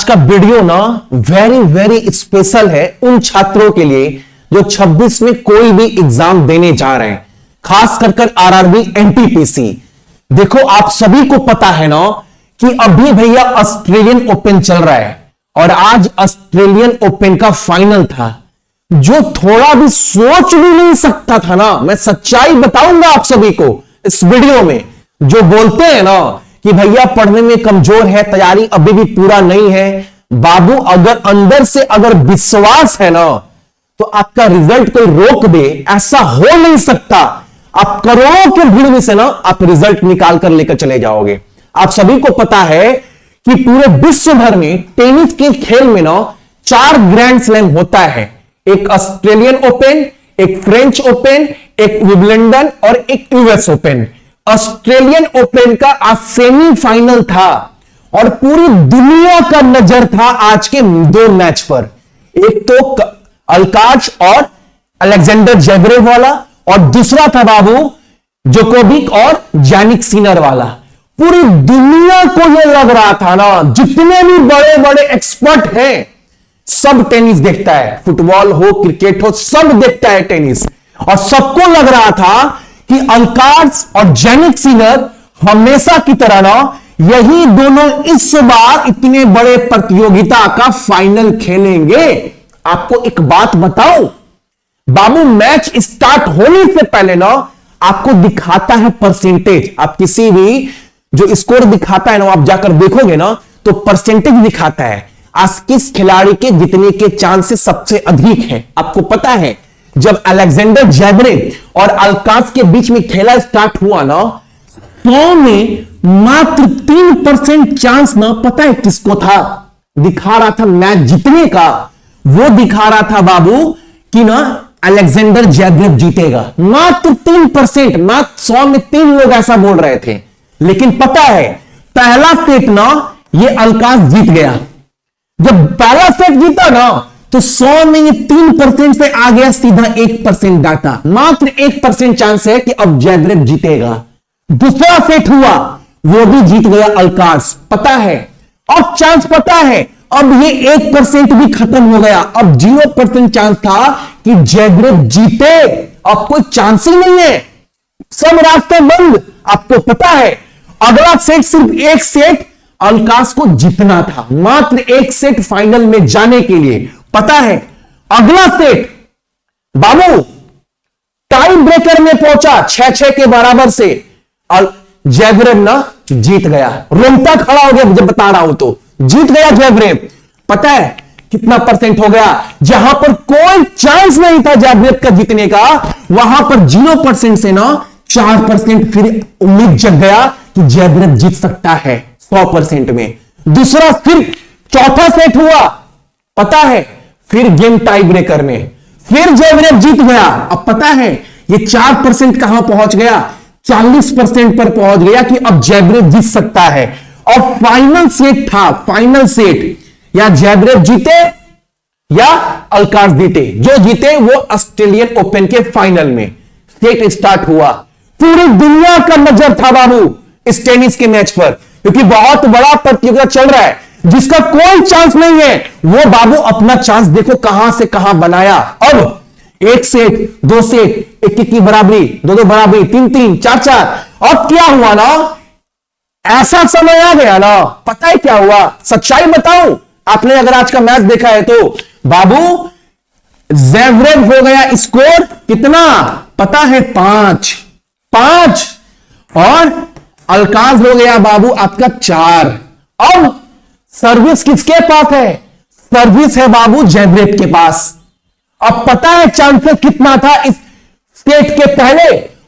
आज का वीडियो ना वेरी वेरी स्पेशल है उन छात्रों के लिए जो 26 में कोई भी एग्जाम देने जा रहे हैं, खास कर आरआरबी एनटीपीसी। देखो आप सभी को पता है ना कि अभी भैया ऑस्ट्रेलियन ओपन चल रहा है और आज ऑस्ट्रेलियन ओपन का फाइनल था। जो थोड़ा भी सोच भी नहीं सकता था ना, मैं सच्चाई बताऊंगा आप सभी को इस वीडियो में। जो बोलते हैं ना कि भैया पढ़ने में कमजोर है, तैयारी अभी भी पूरा नहीं है, बाबू अगर अंदर से अगर विश्वास है ना तो आपका रिजल्ट कोई रोक दे ऐसा हो नहीं सकता। आप करोड़ों के भीड़ में से ना आप रिजल्ट निकाल कर लेकर चले जाओगे। आप सभी को पता है कि पूरे विश्व भर में टेनिस के खेल में ना 4 ग्रैंड स्लैम होता है। एक ऑस्ट्रेलियन ओपन, एक फ्रेंच ओपन, एक विंबलडन और एक यूएस ओपन। ऑस्ट्रेलियन ओपन का आज सेमीफाइनल था और पूरी दुनिया का नजर था आज के 2 मैच पर। एक तो अल्काज और अलेक्जेंडर जेवरेव वाला और दूसरा था बाबू जोकोविक और जैनिक सिनर वाला। पूरी दुनिया को यह लग रहा था ना, जितने भी बड़े बड़े एक्सपर्ट हैं सब टेनिस देखता है, फुटबॉल हो क्रिकेट हो सब देखता है टेनिस, और सबको लग रहा था कि अल्काज और जैनिक सिनर हमेशा की तरह ना यही दोनों इस बार इतने बड़े प्रतियोगिता का फाइनल खेलेंगे। आपको एक बात बताऊं बाबू, मैच स्टार्ट होने से पहले ना आपको दिखाता है परसेंटेज। आप किसी भी जो स्कोर दिखाता है ना, आप जाकर देखोगे ना तो परसेंटेज दिखाता है आज किस खिलाड़ी के जीतने के चांसेस सबसे अधिक है। आपको पता है जब अलेक्जेंडर जेवरेव और अल्काज के बीच में खेला स्टार्ट हुआ ना, 100 में मात्र 3% चांस ना पता है किसको था, दिखा रहा था मैच जीतने का। वो दिखा रहा था बाबू कि ना अलेक्जेंडर जेवरेव जीतेगा, मात्र 3%। मात्र 100 में 3 लोग ऐसा बोल रहे थे। लेकिन पता है पहला सेट ना ये अल्काज जीत गया। जब पहला सेट जीता ना तो 100 में ये 3% से आ गया सीधा 1% डाटा। मात्र 1% चांस है कि अब जेवरेव जीतेगा। दूसरा सेट हुआ वो भी जीत गया अल्काज, पता है। अब चांस पता है अब ये 1% भी खत्म हो गया। अब 0% चांस था कि जेवरेव जीते। अब कोई चांस ही नहीं है, सब रास्ते बंद। आपको पता है अगला सेट सिर्फ एक सेट अल्काज को जीतना था, मात्र एक सेट फाइनल में जाने के लिए। पता है अगला सेट बाबू टाई ब्रेकर में पहुंचा 6-6 के बराबर से, और जेवरेव ना जीत गया। रोंगटा खड़ा हो गया जब बता रहा हूं तो, जीत गया जेवरेव। पता है कितना परसेंट हो गया? जहां पर कोई चांस नहीं था जेवरेव का जीतने का, वहां पर 0% से ना 4% फिर उम्मीद जग गया कि जेवरेव जीत सकता है 100% में। दूसरा फिर चौथा सेट हुआ, पता है फिर गेम टाई ब्रेकर में फिर जेवरेव जीत गया। अब पता है ये 4% कहां पहुंच गया, 40% पर पहुंच गया कि अब जेवरेव जीत सकता है। और फाइनल सेट था, फाइनल सेट या जेवरेव जीते या अल्काज जीते। जो जीते वो ऑस्ट्रेलियन ओपन के फाइनल में सेट स्टार्ट हुआ। पूरी दुनिया का नजर था बाबू इस टेनिस के मैच पर, क्योंकि बहुत बड़ा प्रतियोगिता चल रहा है। जिसका कोई चांस नहीं है वो बाबू अपना चांस देखो कहां से कहां बनाया। अब 1 सेट 2 सेट 1-1 की बराबरी, 2-2 बराबरी, 3-3, 4-4। अब क्या हुआ ना, ऐसा समय आ गया ना, पता है क्या हुआ, सच्चाई बताऊं। आपने अगर आज का मैच देखा है तो बाबू जेवरेव हो गया स्कोर कितना पता है, 5 और अल्काज हो गया बाबू आपका 4। अब सर्विस किसके पास है? सर्विस है बाबू जेवरेव के पास। अब पता है चांसेस कितना था इस सेट के पहले,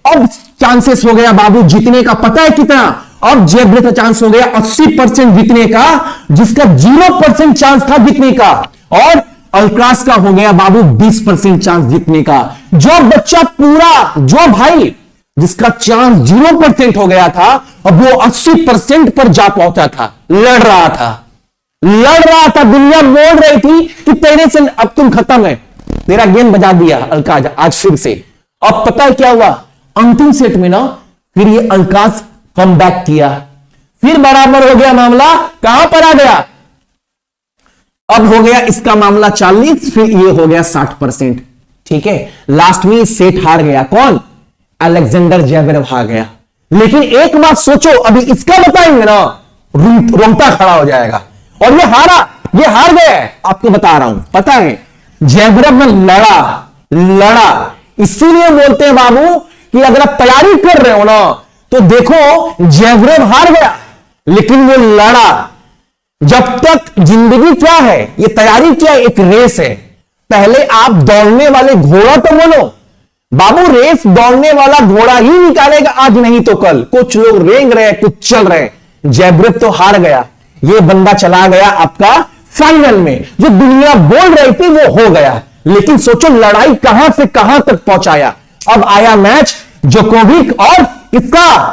अब चांसेस हो गया बाबू जीतने का, पता है कितना? अब जेवरेव का चांस हो गया 80% जीतने का, जिसका 0% चांस था जीतने का। और अल्काज का हो गया बाबू 20% चांस जीतने का। जो बच्चा पूरा, जो भाई जिसका चांस 0% हो गया था, अब वो 80% पर जा पहुंचा था, लड़ रहा था। दुनिया बोल रही थी कि तेरे से अब तुम खत्म है, तेरा गेम बजा दिया अल्काज आज फिर से। अब पता है क्या हुआ, अंतिम सेट में ना फिर ये अल्काज कम बैक किया, फिर बराबर हो गया मामला। कहां पर आ गया? अब हो गया इसका मामला 40, फिर ये हो गया 60%। ठीक है, लास्ट में सेट हार गया। कौन? अलेक्जेंडर जेवरेव हार गया। लेकिन एक बात सोचो, अभी इसका बताएंगे ना, रोंगटा खड़ा हो जाएगा। और ये हार गया है, आपको बता रहा हूं। पता है, जेवरेव में लड़ा। इसीलिए बोलते हैं बाबू कि अगर आप तैयारी कर रहे हो ना, तो देखो जेवरेव हार गया, लेकिन वो लड़ा। जब तक जिंदगी क्या है, ये तैयारी क्या है, एक रेस है। पहले आप दौड़ने वाले घोड़ा तो बोलो बाबू, रेस दौड़ने वाला घोड़ा ही निकालेगा, आज नहीं तो कल। कुछ लोग रेंग रहे हैं, कुछ चल रहे हैं। जेवरेव तो हार गया, ये बंदा चला गया आपका फाइनल में। जो दुनिया बोल रही थी वो हो गया। लेकिन सोचो लड़ाई कहां से कहां तक पहुंचाया। अब आया मैच जोकोविक और इसका,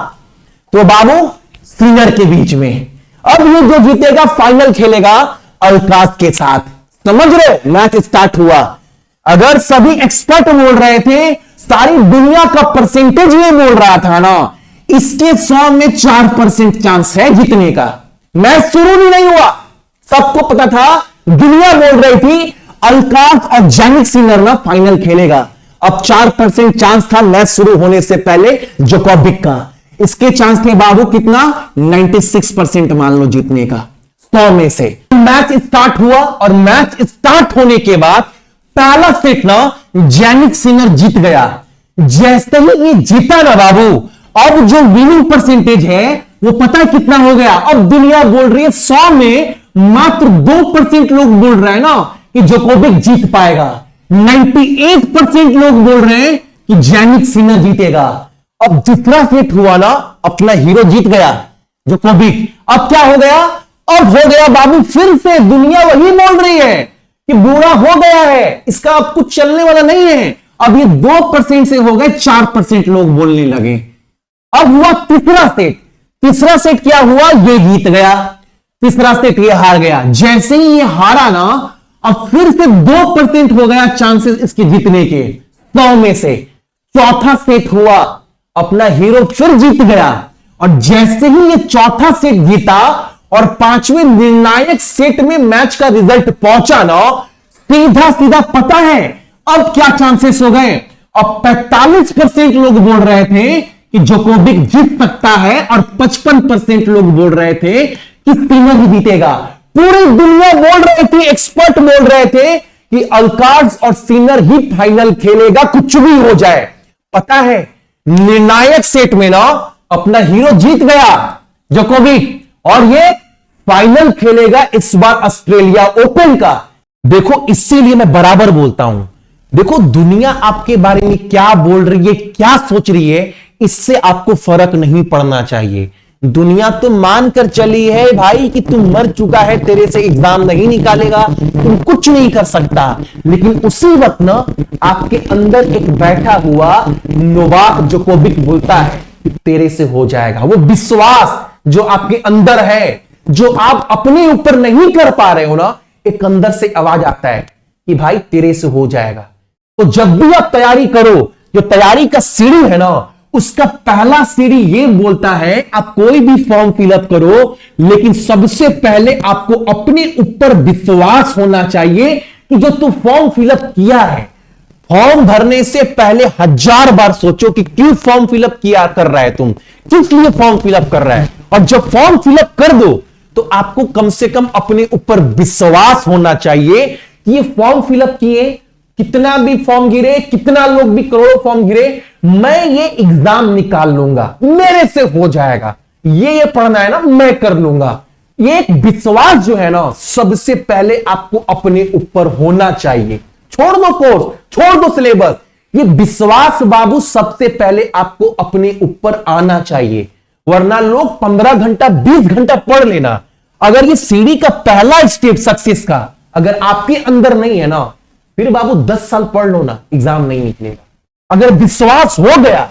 तो बाबू सिनर के बीच में। अब ये जो जीतेगा फाइनल खेलेगा अल्काराज के साथ। समझ रहे? मैच स्टार्ट हुआ। अगर सभी एक्सपर्ट बोल रहे थे, सारी दुनिया का परसेंटेज ये बोल रहा था ना, इसके 100 में 4% चांस है जीतने का। मैच शुरू भी नहीं हुआ, सबको पता था, दुनिया बोल रही थी अल्काराज और जैनिक सिनर ना फाइनल खेलेगा। अब 4% चांस था मैच शुरू होने से पहले जोकोविक का। इसके चांस थे बाबू कितना? 96% मान लो जीतने का 100 में से। मैच स्टार्ट हुआ और मैच स्टार्ट होने के बाद पहला सेट ना जैनिक सिनर जीत गया। जैसे ही ये जीता ना बाबू, अब जो विनिंग परसेंटेज है वो पता है कितना हो गया? अब दुनिया बोल रही है 100 में मात्र 2% लोग बोल रहे हैं ना कि जोकोविक जीत पाएगा। 98% लोग बोल रहे हैं कि जैनिक सिनर जीतेगा। अब दूसरा सेट हुआ ना, अपना हीरो जीत गया जोकोविक। अब क्या हो गया? अब हो गया बाबू, फिर से दुनिया वही बोल रही है कि बुरा हो गया है, इसका अब कुछ चलने वाला नहीं है। अब ये 2% से हो गए 4% लोग बोलने लगे। अब हुआ तीसरा सेट। तीसरा सेट क्या हुआ? ये जीत गया। तीसरा सेट ये हार गया। जैसे ही ये हारा ना, अब फिर से 2% हो गया चांसेस इसके जीतने के 100 में से। चौथा सेट हुआ, अपना हीरो फिर जीत गया। और जैसे ही ये चौथा सेट जीता और पांचवें निर्णायक सेट में मैच का रिजल्ट पहुंचा ना, सीधा सीधा पता है अब क्या चांसेस हो गए। अब 45% लोग बोल रहे थे कि जोकोविक जीत सकता है और 55% लोग बोल रहे थे कि सिनर ही जीतेगा। पूरी दुनिया बोल रही थी, एक्सपर्ट बोल रहे थे कि अल्काराज और सिनर ही फाइनल खेलेगा, कुछ भी हो जाए। पता है निर्णायक सेट में ना अपना हीरो जीत गया जोकोविक, और ये फाइनल खेलेगा इस बार ऑस्ट्रेलिया ओपन का। देखो, इसीलिए मैं बराबर बोलता हूं, देखो दुनिया आपके बारे में क्या बोल रही है, क्या सोच रही है, इससे आपको फर्क नहीं पड़ना चाहिए। दुनिया तो मानकर चली है भाई कि तुम मर चुका है, तेरे से एग्जाम नहीं निकालेगा, तुम कुछ नहीं कर सकता। लेकिन उसी वक्त ना आपके अंदर एक बैठा हुआ नोवाक जोकोविक बोलता है कि तेरे से हो जाएगा। वो विश्वास जो आपके अंदर है, जो आप अपने ऊपर नहीं कर पा रहे हो ना, एक अंदर से आवाज आता है कि भाई तेरे से हो जाएगा। तो जब भी आप तैयारी करो, जो तैयारी का सीढ़ी है ना, उसका पहला सीढ़ी ये बोलता है आप कोई भी फॉर्म फिलअप करो, लेकिन सबसे पहले आपको अपने ऊपर विश्वास होना चाहिए कि जो तू फॉर्म फिलअप किया है, फॉर्म भरने से पहले 1000 बार सोचो कि क्यों फॉर्म फिलअप किया कर रहा है, तुम किस लिए फॉर्म फिलअप कर रहा है। और जब फॉर्म फिलअप कर दो तो आपको कम से कम अपने ऊपर विश्वास होना चाहिए कि ये फॉर्म फिलअप किए, कितना भी फॉर्म गिरे, कितना लोग भी करोड़ों फॉर्म गिरे, मैं ये एग्जाम निकाल लूंगा, मेरे से हो जाएगा, ये पढ़ना है ना मैं कर लूंगा। ये एक विश्वास जो है ना, सबसे पहले आपको अपने ऊपर होना चाहिए। छोड़ दो कोर्स, छोड़ दो सिलेबस, ये विश्वास बाबू सबसे पहले आपको अपने ऊपर आना चाहिए। वरना लोग 15 घंटा 20 घंटा पढ़ लेना, अगर ये सीढ़ी का पहला स्टेप सक्सेस का अगर आपके अंदर नहीं है ना, फिर बाबू 10 साल पढ़ लो ना, एग्जाम नहीं निकलेगा। अगर विश्वास हो गया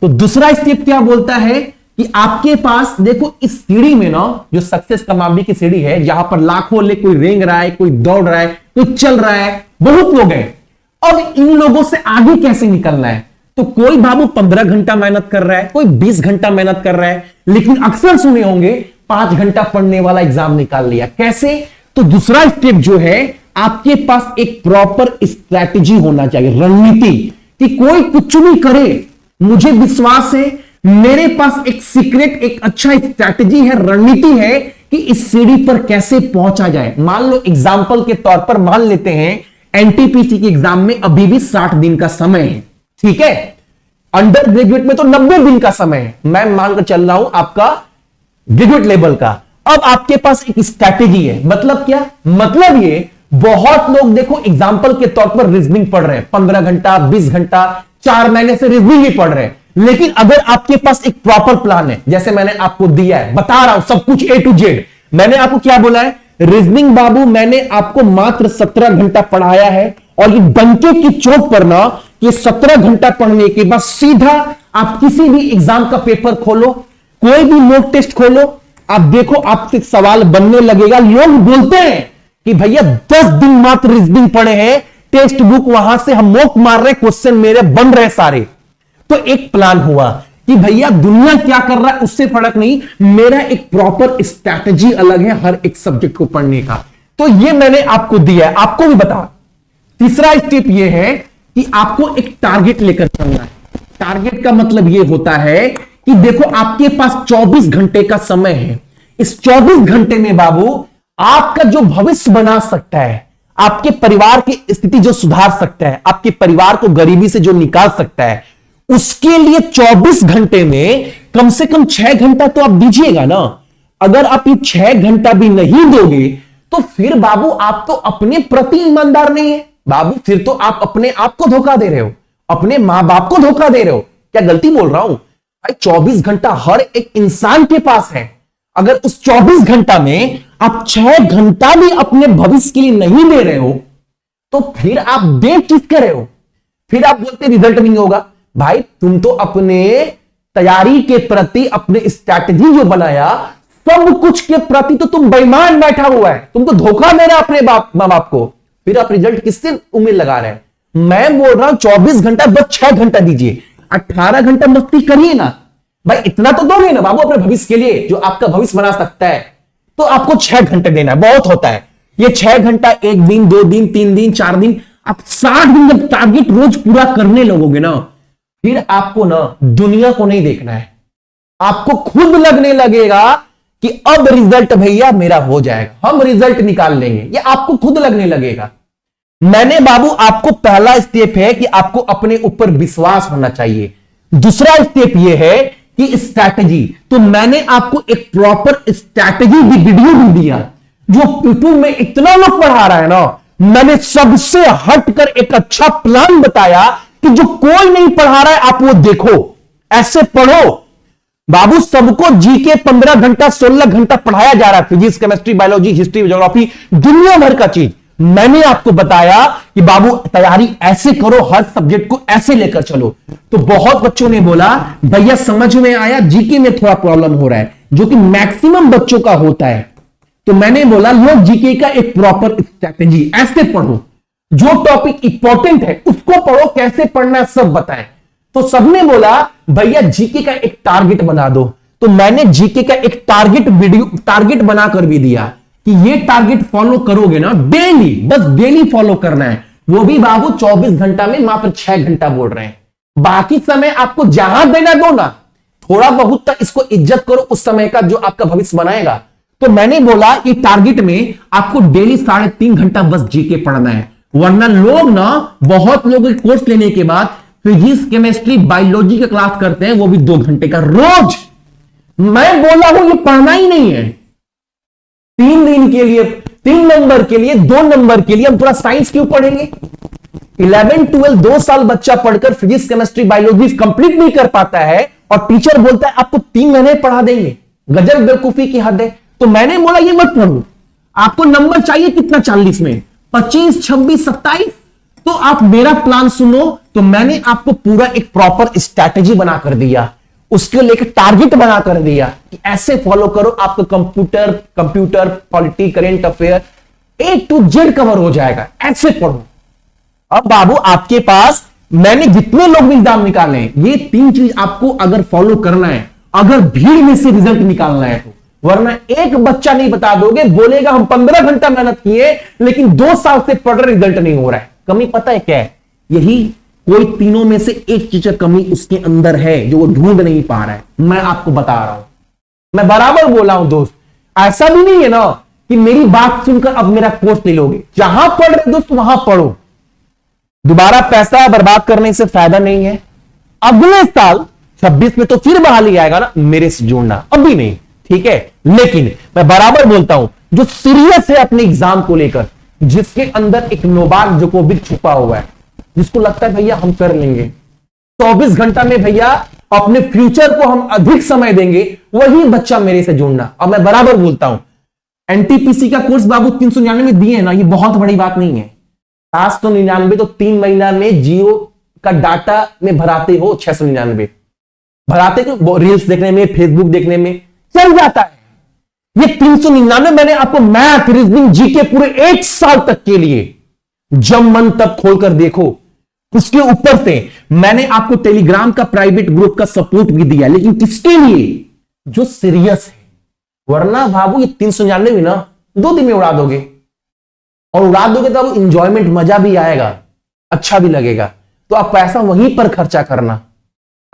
तो दूसरा स्टेप क्या बोलता है कि आपके पास देखो इस सीढ़ी में ना, जो सक्सेस कमाबी की सीढ़ी है, जहां पर लाखों लोग, कोई रेंग रहा है, कोई दौड़ रहा है, कोई चल रहा है, बहुत लोग हैं। अब इन लोगों से आगे कैसे निकलना है? तो कोई बाबू 15 घंटा मेहनत कर रहा है, कोई 20 घंटा मेहनत कर रहा है, लेकिन अक्सर सुने होंगे 5 घंटा पढ़ने वाला एग्जाम निकाल लिया। कैसे? तो दूसरा स्टेप जो है, आपके पास एक प्रॉपर स्ट्रैटेजी होना चाहिए, रणनीति, कि कोई कुछ भी करे, मुझे विश्वास है मेरे पास एक सीक्रेट, एक अच्छा स्ट्रैटेजी है, रणनीति है कि इस सीढ़ी पर कैसे पहुंचा जाए। मान लो एग्जाम्पल के तौर पर मान लेते हैं एनटीपीसी के एग्जाम में अभी भी 60 दिन का समय है, ठीक है। अंडर ग्रेजुएट में तो 90 दिन का समय है, मैं मानकर चल रहा हूं आपका ग्रेजुएट लेवल का। अब आपके पास एक स्ट्रैटेजी है, मतलब क्या, मतलब ये बहुत लोग देखो एग्जाम्पल के तौर पर रीजनिंग पढ़ रहे हैं, 15 घंटा 20 घंटा 4 महीने से रीजनिंग ही पढ़ रहे हैं। लेकिन अगर आपके पास एक प्रॉपर प्लान है, जैसे मैंने आपको दिया है, बता रहा हूं सब कुछ A to Z, मैंने आपको क्या बोला है, रीजनिंग बाबू मैंने आपको मात्र 17 घंटा पढ़ाया है, और ये डंके की चोट पर ना, ये 17 घंटा पढ़ने के बाद सीधा आप किसी भी एग्जाम का पेपर खोलो, कोई भी मॉक टेस्ट खोलो, आप देखो आपसे सवाल बनने लगेगा। लोग बोलते हैं कि भैया 10 दिन मात्र रीजनिंग पढ़े हैं, टेक्स्ट बुक वहां से हम मॉक मार रहे, क्वेश्चन मेरे बन रहे सारे। तो एक प्लान हुआ कि भैया दुनिया क्या कर रहा है उससे फर्क नहीं, मेरा एक प्रॉपर स्ट्रैटेजी अलग है हर एक सब्जेक्ट को पढ़ने का। तो ये मैंने आपको दिया है, आपको भी बता। तीसरा स्टेप ये है कि आपको एक टारगेट लेकर चलना है। टारगेट का मतलब ये होता है कि देखो आपके पास 24 घंटे का समय है, इस 24 घंटे में बाबू आपका जो भविष्य बना सकता है, आपके परिवार की स्थिति जो सुधार सकता है, आपके परिवार को गरीबी से जो निकाल सकता है, उसके लिए 24 घंटे में कम से कम 6 घंटा तो आप दीजिएगा ना। अगर आप ये 6 घंटा भी नहीं दोगे तो फिर बाबू आप तो अपने प्रति ईमानदार नहीं है बाबू, फिर तो आप अपने आप को धोखा दे रहे हो, अपने मां बाप को धोखा दे रहे हो। क्या गलती बोल रहा हूं भाई? 24 घंटा हर एक इंसान के पास है, अगर उस 24 घंटा में आप 6 घंटा भी अपने भविष्य के लिए नहीं दे रहे हो तो फिर आप दे किसके रहे हो? फिर आप बोलते रिजल्ट नहीं होगा। भाई तुम तो अपने तैयारी के प्रति, अपने स्ट्रैटेजी जो बनाया, सब कुछ के प्रति तो तुम बेईमान बैठा हुआ है, तुम तो धोखा दे रहे हो अपने मां बाप को, फिर आप रिजल्ट किससे उम्मीद लगा रहे हैं? मैं बोल रहा हूं 24 घंटा बस 6 घंटा दीजिए, 18 घंटा मस्ती करिए ना भाई, इतना तो दोगे ना बाबू अपने भविष्य के लिए जो आपका भविष्य बना सकता है। तो आपको 6 घंटे देना है, बहुत होता है ये 6 घंटा, 1 दिन 2 दिन 3 दिन 4 दिन, आप 60 दिन जब टारगेट रोज पूरा करने लगोगे ना, फिर आपको ना दुनिया को नहीं देखना है, आपको खुद लगने लगेगा कि अब रिजल्ट भैया मेरा हो जाएगा, हम रिजल्ट निकाल लेंगे, ये आपको खुद लगने लगेगा। मैंने बाबू आपको पहला स्टेप है कि आपको अपने ऊपर विश्वास होना चाहिए। दूसरा स्टेप यह है कि स्ट्रैटेजी, तो मैंने आपको एक प्रॉपर स्ट्रैटेजी वीडियो भी दिया, जो यूट्यूब में इतना लोग पढ़ा रहा है ना, मैंने सबसे हटकर एक अच्छा प्लान बताया कि जो कोई नहीं पढ़ा रहा है आप वो देखो, ऐसे पढ़ो बाबू। सबको जीके 15 घंटा 16 घंटा पढ़ाया जा रहा है, physics chemistry biology history geography दुनिया भर का चीज। मैंने आपको बताया कि बाबू तैयारी ऐसे करो, हर सब्जेक्ट को ऐसे लेकर चलो। तो बहुत बच्चों ने बोला भैया समझ में आया, जीके में थोड़ा प्रॉब्लम हो रहा है, जो कि मैक्सिमम बच्चों का होता है। तो मैंने बोला लो जीके का एक प्रॉपर स्ट्रैटेजी, ऐसे पढ़ो, जो टॉपिक इंपॉर्टेंट है उसको पढ़ो, कैसे पढ़ना सब बताएं। तो सबने बोला भैया जीके का एक टारगेट बना दो। तो मैंने जीके का एक टारगेट बनाकर भी दिया कि ये टारगेट फॉलो करोगे ना डेली, बस डेली फॉलो करना है, वो भी बाबू 24 घंटा में मात्र 6 घंटा बोल रहे हैं, बाकी समय आपको जहां देना दो ना, थोड़ा बहुत तक इसको इज्जत करो, उस समय का जो आपका भविष्य बनाएगा। तो मैंने बोला कि टारगेट में आपको डेली 3.5 घंटा बस जीके पढ़ना है, वरना लोग ना, बहुत लोग कोर्स लेने के बाद फिजिक्स केमिस्ट्री बायोलॉजी का क्लास करते हैं, वो भी 2 घंटे का रोज। मैं बोला हूं ये पढ़ना ही नहीं है, 3 दिन के लिए, 3 नंबर के लिए, 2 नंबर के लिए हम थोड़ा साइंस क्यों पढ़ेंगे? 11 12 2 साल बच्चा पढ़कर फिजिक्स केमिस्ट्री बायोलॉजी कंप्लीट नहीं कर पाता है और टीचर बोलता है आपको 3 महीने पढ़ा देंगे, गजब बेवकूफी की हद है। तो मैंने बोला ये मत पढ़ो, आपको नंबर चाहिए कितना 40 में, 25 26 27, तो आप मेरा प्लान सुनो। तो मैंने आपको पूरा एक प्रॉपर स्ट्रैटेजी बनाकर दिया, उसके लेकर टारगेट बनाकर दिया कि ऐसे फॉलो करो, आपको computer polity current affair A to Z cover हो जाएगा, ऐसे पढ़ो। अब बाबू आपके पास मैंने जितने लोग भी एग्जाम निकाले, ये 3 चीज आपको अगर फॉलो करना है, अगर भीड़ में से रिजल्ट निकालना है, वरना एक बच्चा नहीं बता दोगे, बोलेगा हम 15 घंटा मेहनत किए लेकिन 2 साल से पढ़ रहे, रिजल्ट नहीं हो रहा है। कमी पता है क्या है? यही कोई तीनों में से एक चीज कमी उसके अंदर है जो वो ढूंढ नहीं पा रहा है। मैं आपको बता रहा हूं, मैं बराबर बोला हूं दोस्त। ऐसा भी नहीं है ना कि मेरी बात सुनकर अब मेरा कोर्स ले लोगे। जहां पढ़ रहे दोस्त वहां पढ़ो, दोबारा पैसा बर्बाद करने से फायदा नहीं है। अगले साल 26 में तो फिर बहाली आएगा ना, मेरे से जुड़ना, अभी नहीं, ठीक है। लेकिन मैं बराबर बोलता हूं, जो सीरियस है अपने एग्जाम को लेकर, जिसके अंदर एक नोवाक जोकोविच छुपा हुआ है, जिसको लगता है भैया हम कर लेंगे, 24 घंटा में भैया अपने फ्यूचर को हम अधिक समय देंगे, वही बच्चा मेरे से जुड़ना। अब मैं बराबर बोलता हूं, एनटीपीसी का कोर्स बाबू 399 दिए है ना, ये बहुत बड़ी बात नहीं है। 799 तो 3 महीना में जियो का डाटा में भराते हो, 699 भराते हो, रील्स देखने में, फेसबुक देखने में चल जाता है। ये 399 मैंने आपको मैथ, रीजनिंग, जीके पूरे 1 साल तक के लिए, जब मन तब खोलकर देखो। उसके ऊपर से मैंने आपको टेलीग्राम का प्राइवेट ग्रुप का सपोर्ट भी दिया, लेकिन किसके लिए? जो सीरियस है। वरना बाबू ये 399 भी ना 2 दिन में उड़ा दोगे, और उड़ा दोगे तो अब इंजॉयमेंट, मजा भी आएगा, अच्छा भी लगेगा। तो आप पैसा वहीं पर खर्चा करना,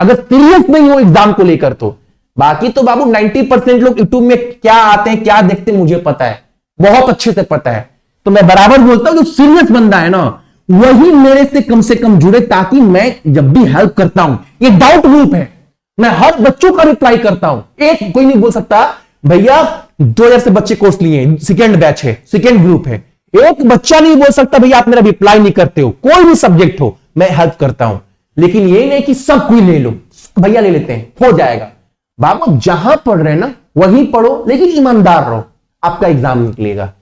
अगर सीरियस नहीं हो एग्जाम को लेकर तो। बाकी तो बाबू 90% लोग यूट्यूब में क्या आते हैं, क्या देखते हैं, मुझे पता है, बहुत अच्छे से पता है। तो मैं बराबर बोलता हूं, जो सीरियस बंदा है ना, वही मेरे से कम जुड़े, ताकि मैं जब भी हेल्प करता हूं, ये डाउट ग्रुप है, मैं हर बच्चों का रिप्लाई करता हूं। एक कोई नहीं बोल सकता भैया 2000 से बच्चे कोर्स लिए, सेकेंड बैच है, सेकेंड ग्रुप है, एक बच्चा नहीं बोल सकता भैया आप मेरा रिप्लाई नहीं करते हो। कोई भी सब्जेक्ट हो मैं हेल्प करता हूं, लेकिन ये नहीं कि सब कोई ले लो, भैया ले लेते हैं, हो जाएगा। बाबू जहां पढ़ रहे ना वहीं पढ़ो, लेकिन ईमानदार रहो, आपका एग्जाम निकलेगा।